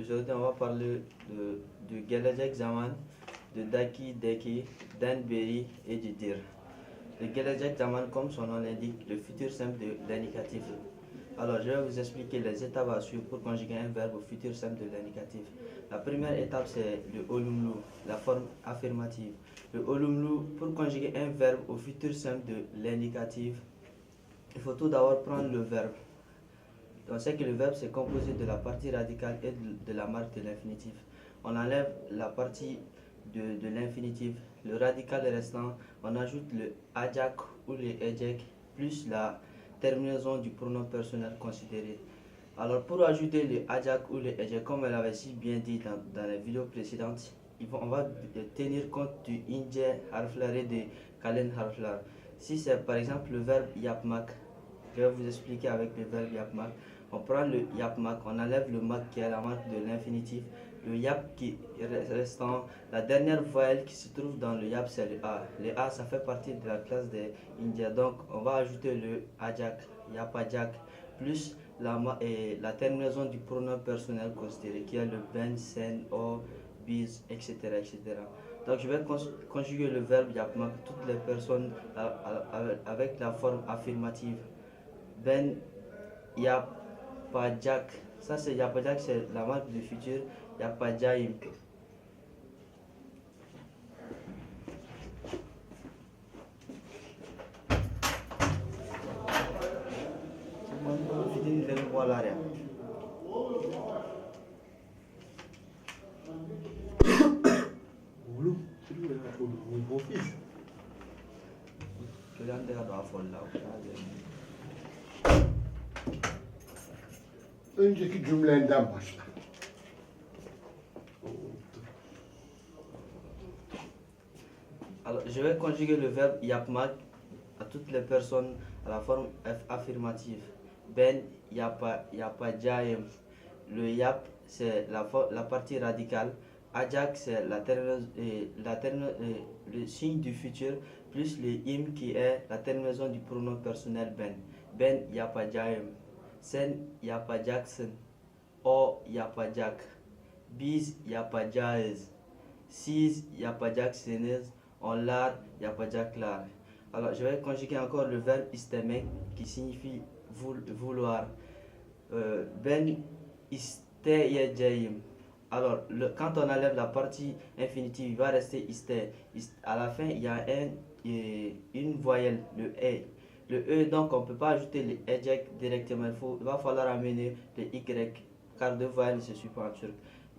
Aujourd'hui, on va parler de Gelecek Zaman, de Daki Deki, d'Anberi et de Dir. Le Gelecek Zaman, comme son nom l'indique, le futur simple de l'indicatif. Alors, je vais vous expliquer les étapes à suivre pour conjuguer un verbe au futur simple de l'indicatif. La première étape, c'est le olumlu, la forme affirmative. Le olumlu, pour conjuguer un verbe au futur simple de l'indicatif, il faut tout d'abord prendre le verbe. On sait que le verbe c'est composé de la partie radicale et de la marque de l'infinitif. On enlève la partie de l'infinitif, le radical restant, on ajoute le ajak ou le ejek plus la terminaison du pronom personnel considéré. Alors pour ajouter le ajak ou le ejek, comme elle avait si bien dit dans les vidéos précédentes, on va tenir compte du inje harflar et de kalen harflar. Si c'est par exemple le verbe yapmak, je vais vous expliquer avec le verbe yapmak. On prend le yapmak, on enlève le mak qui est la marque de l'infinitif, le yap qui restant, la dernière voyelle qui se trouve dans le yap c'est le a. Le a ça fait partie de la classe des indiens, donc on va ajouter le ajak, yapajak, plus la terminaison du pronom personnel considéré qui est le ben, sen, o, bis, etc. etc. Donc je vais conjuguer le verbe yapmak, toutes les personnes avec la forme affirmative. Ben Yapajak. Ça c'est Yapajak, c'est la marque du futur. Yapajaim. Önceki cümlenden başla. Alors, je vais conjuguer le verbe yapmak à toutes les personnes à la forme affirmative. Ben yapajaim. Le yap c'est la partie radicale. Ajak c'est le signe du futur plus le im qui est la terminaison du pronom personnel ben. Ben yapajaim. Sen yapajaksen. O yapajak. Biz yapacağız. Siz yapacaksınız. Onlar yapacaklar. Alors, je vais conjuguer encore le verbe istemek qui signifie vouloir. Ben isteyeceğim. Alors, quand on enlève la partie infinitive, il va rester iste. À la fin, il y a une voyelle, le e. Le e, donc, on ne peut pas ajouter le ejek directement. Il va falloir amener le y, car deux voyelles ne se suivent pas en turc.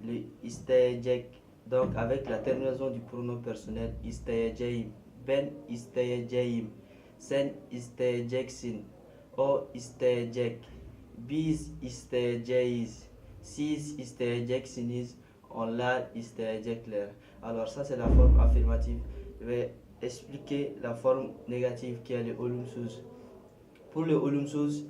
Le isteyecek. Donc avec la terminaison du pronom personnel isteyeceğim, ben isteyeceğim, sen isteyeceksin, o isteyecek, biz isteyeceğiz, siz isteyeceksiniz, onlar isteyecekler. Alors ça c'est la forme affirmative. Je vais expliquer la forme négative qui est le olumsuz. Pour le olumsuz,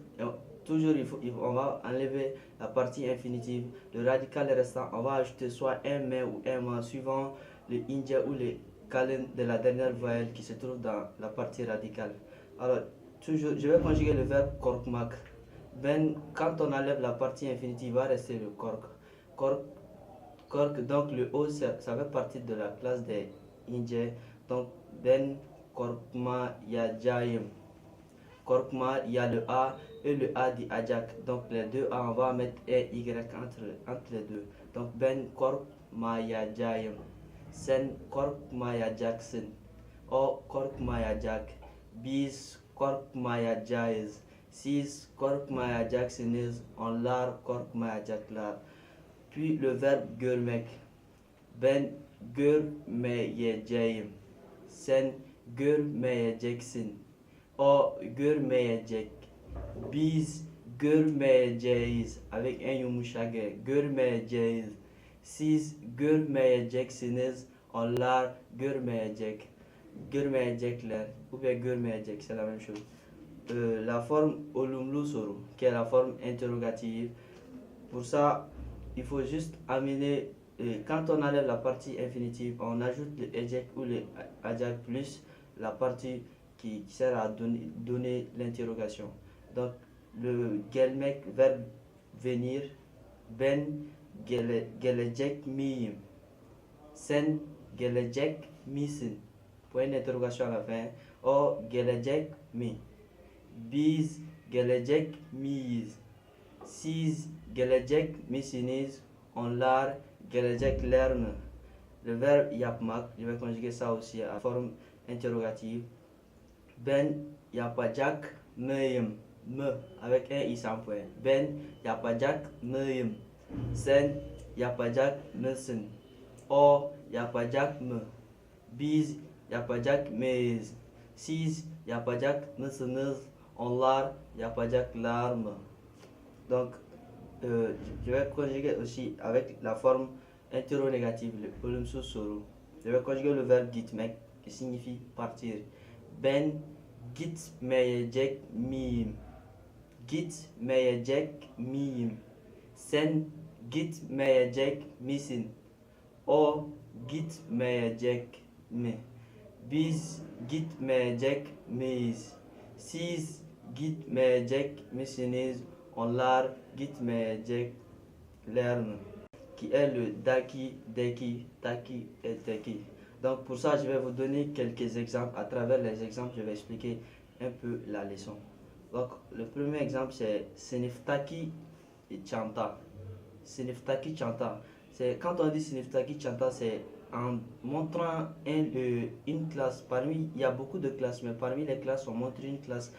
toujours on va enlever la partie infinitive, le radical restant, on va ajouter soit un mais ou un ma suivant le inja ou le kalen de la dernière voyelle qui se trouve dans la partie radicale. Alors, toujours, je vais conjuguer le verbe korkmak. Ben, quand on enlève la partie infinitive, il va rester le kork. Kork, donc le O, ça fait partie de la classe des inja. Donc, ben korkma yajayim. Korkma, il y a le A et le A dit Ajak. Donc les deux A, on va mettre E, Y entre les deux. Donc Ben Korkma Yajayim. Sen Korkma Yajaksın. O Korkma Yajak. Biz Korkma Yajayız. Siz Korkma Yajaksınız. Onlar Korkma Yajacaklar. Puis le verbe görmek. Ben görmeyeceğim. Sen görmeyeceksin. O görmeyecek. Biz görmeyeceğiz. Avec un yumuşak G. Görmeyeceğiz. Siz görmeyeceksiniz. Onlar görmeyecek. Görmeyecekler. Ou bien görmeyecek. C'est la même chose. La forme olumlu soru, qui est la forme interrogative. Pour ça, il faut juste amener, quand on enlève la partie infinitive, on ajoute le ejek ou le ajak plus la partie qui sert à donner l'interrogation. Donc, le gelmek, verbe venir, ben gelecek miyim? Sen gelecek misin? Point d'interrogation à la fin. O gelecek mi? Biz gelecek miyiz? Siz gelecek misiniz? Onlar gelecekler mi? Le verbe yapmak, je vais conjuguer ça aussi à forme interrogative. Ben yapacak mıyım? Me avec un i sans point. Ben yapacak mıyım? Sen yapacak mısın? O yapacak mı? Biz yapacak mıyız? Siz yapacak mısınız? Onlar yapacaklar mı? Donc, je vais conjuguer aussi avec la forme interrogative, le olumsuz soru. Je vais conjuguer le verbe gitmek qui signifie partir. Ben gitmeyecek miyim? Gitmeyecek miyim? Sen gitmeyecek misin? O gitmeyecek mi? Biz gitmeyecek miyiz? Siz gitmeyecek misiniz? Onlar gitmeyecekler mi? Qui est le daki, deki, taki et teki. Donc pour ça, je vais vous donner quelques exemples. À travers les exemples, je vais expliquer un peu la leçon. Donc le premier exemple, c'est Siniftaki Chanta. Siniftaki Chanta. C'est quand on dit Siniftaki Chanta, c'est en montrant une classe. Parmi, il y a beaucoup de classes, mais parmi les classes, on montre une classe.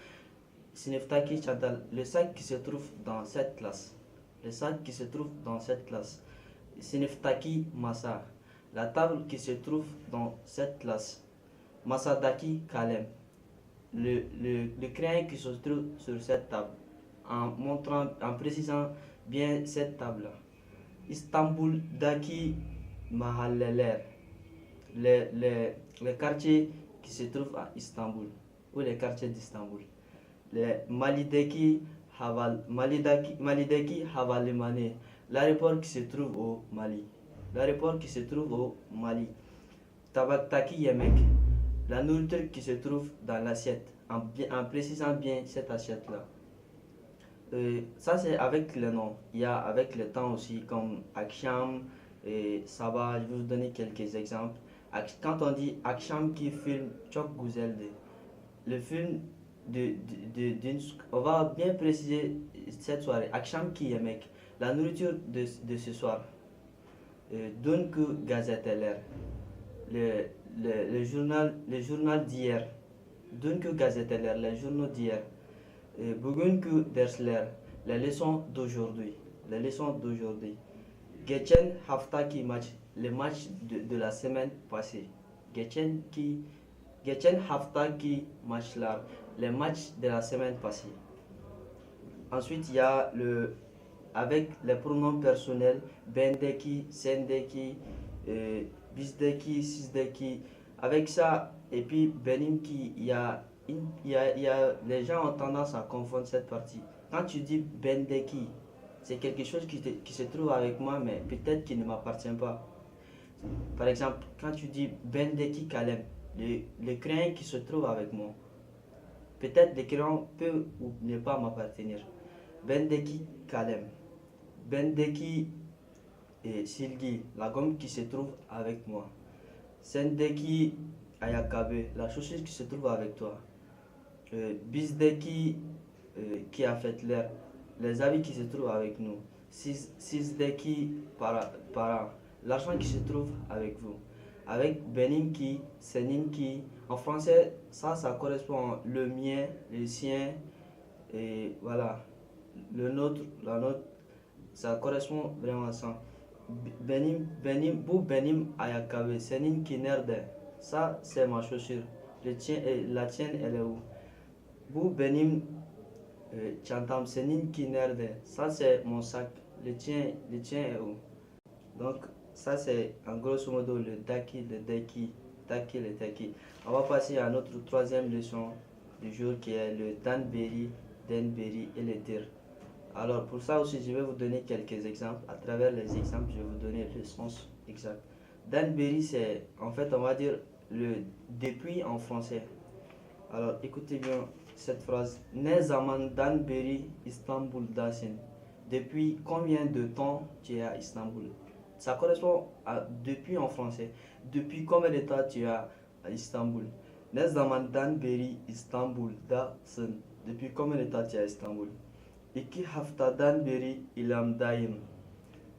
Siniftaki Chanta, le sac qui se trouve dans cette classe. Le sac qui se trouve dans cette classe. Siniftaki Masa, la table qui se trouve dans cette classe. Masadaki Kalem, le crayon qui se trouve sur cette table. En précisant bien cette table-là. Istanbul Daki Mahalleler, les quartiers qui se trouvent à Istanbul, ou les quartiers d'Istanbul. Les Malideki Havalimane, l'aéroport qui se trouve au Mali. L'aéroport qui se trouve au Mali. Tabaktaki Yemek, la nourriture qui se trouve dans l'assiette, en précisant bien cette assiette-là. Ça c'est avec les noms. Il y a avec le temps aussi comme Aksham et Sabah. Je vais vous donner quelques exemples. Quand on dit Aksham qui filme Çok Güzeldi, le film on va bien préciser cette soirée. Aksham ki yemek, la nourriture de ce soir. Dünkü gazeteler, le journal d'hier. Dünkü gazeteler, les journaux d'hier. Bugünkü dersler, les leçons d'aujourd'hui. Les leçons d'aujourd'hui. Geçen haftaki match, les matchs de la semaine passée. Geçen haftaki matchlar, les matchs de la semaine passée. Ensuite, il y a avec les pronoms personnels, bendeki, sendeki, bizdeki, sizdeki. Avec ça, et puis benimki, les gens ont tendance à confondre cette partie. Quand tu dis bendeki, c'est quelque chose qui se trouve avec moi, mais peut-être qui ne m'appartient pas. Par exemple, quand tu dis bendeki kalem, le crayon qui se trouve avec moi, peut-être le crayon peut ou ne pas m'appartenir. Bendeki kalem, bendeki silgi, la gomme qui se trouve avec moi. Sendeki ayakabe, la chaussure qui se trouve avec toi. Bizdeki qui a fait l'air, les habits qui se trouvent avec nous. Sizdeki para, l'argent qui se trouve avec vous. Avec benimki, seninki. En français, ça correspond le mien, le sien, et voilà, le nôtre, la nôtre. Ça correspond vraiment à ça. Bu benim ayakabe, seninki nerede? Ça, c'est ma chaussure. La tienne, elle est où? Bu benim çantam, seninki nerede? Ça, c'est mon sac. Le tien est où? Donc, ça, c'est en grosso modo le daki, le deki, taki, le teki. On va passer à notre troisième leçon du jour qui est le danberi, denberi et le dir. Alors, pour ça aussi, je vais vous donner quelques exemples. À travers les exemples, je vais vous donner le sens exact. Danberi, c'est, en fait, on va dire le depuis en français. Alors, écoutez bien cette phrase. Ne zaman danberi İstanbul'dasın? Depuis combien de temps tu es à Istanbul? Ça correspond à depuis en français. Depuis combien de temps tu es à Istanbul? Ne zamandan beri İstanbul'dasın? Depuis combien de temps tu es à Istanbul? İki haftadan beri İlam'dayım.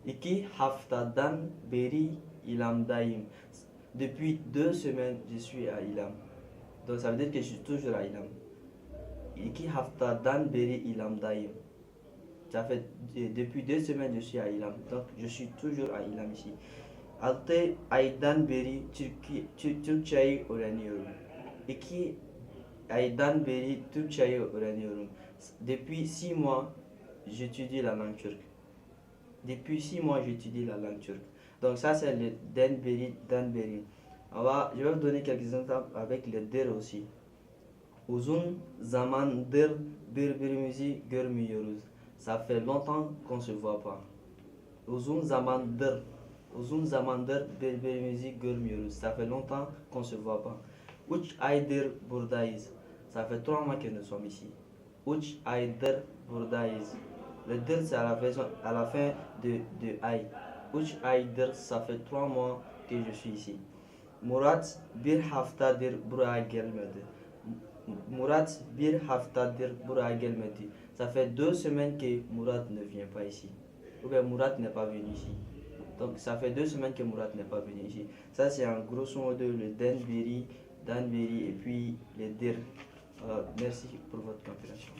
İki haftadan beri İlam'dayım. Depuis 2 semaines, je suis à Ilam. Donc ça veut dire que je suis toujours à Ilam. İki haftadan beri İlam'dayım. Ça fait depuis 2 semaines je suis à Ilam. Donc je suis toujours à Ilam ici. 6 aydan beri Türkçeyi öğreniyorum. 2 aydan beri Türkçeyi öğreniyorum. Depuis 6 mois, j'étudie la langue turque. Depuis 6 mois, j'étudie la langue turque. Donc ça, c'est le den beri, dan beri. Je vais vous donner quelques exemples avec le der aussi. Uzun zamandır birbirimizi görmüyoruz. Ça fait longtemps qu'on se voit pas. Uzun zamandır birbirimizi görmüyoruz. Ça fait longtemps qu'on se voit pas. 3 aydır buradayız. Ça fait 3 mois que nous sommes ici. 3 aydır buradayız. Le dir c'est à la fin de ay. 3 aydır, ça fait 3 mois que je suis ici. Murat bir haftadır buraya gelmedi. Murat bir haftadır buraya gelmedi. Ça fait 2 semaines que Murat ne vient pas ici. Ou bien Murat n'est pas venu ici. Donc ça fait 2 semaines que Murat n'est pas venu ici. Ça c'est en grosso modo le dan beri et puis le dir. Merci pour votre compréhension.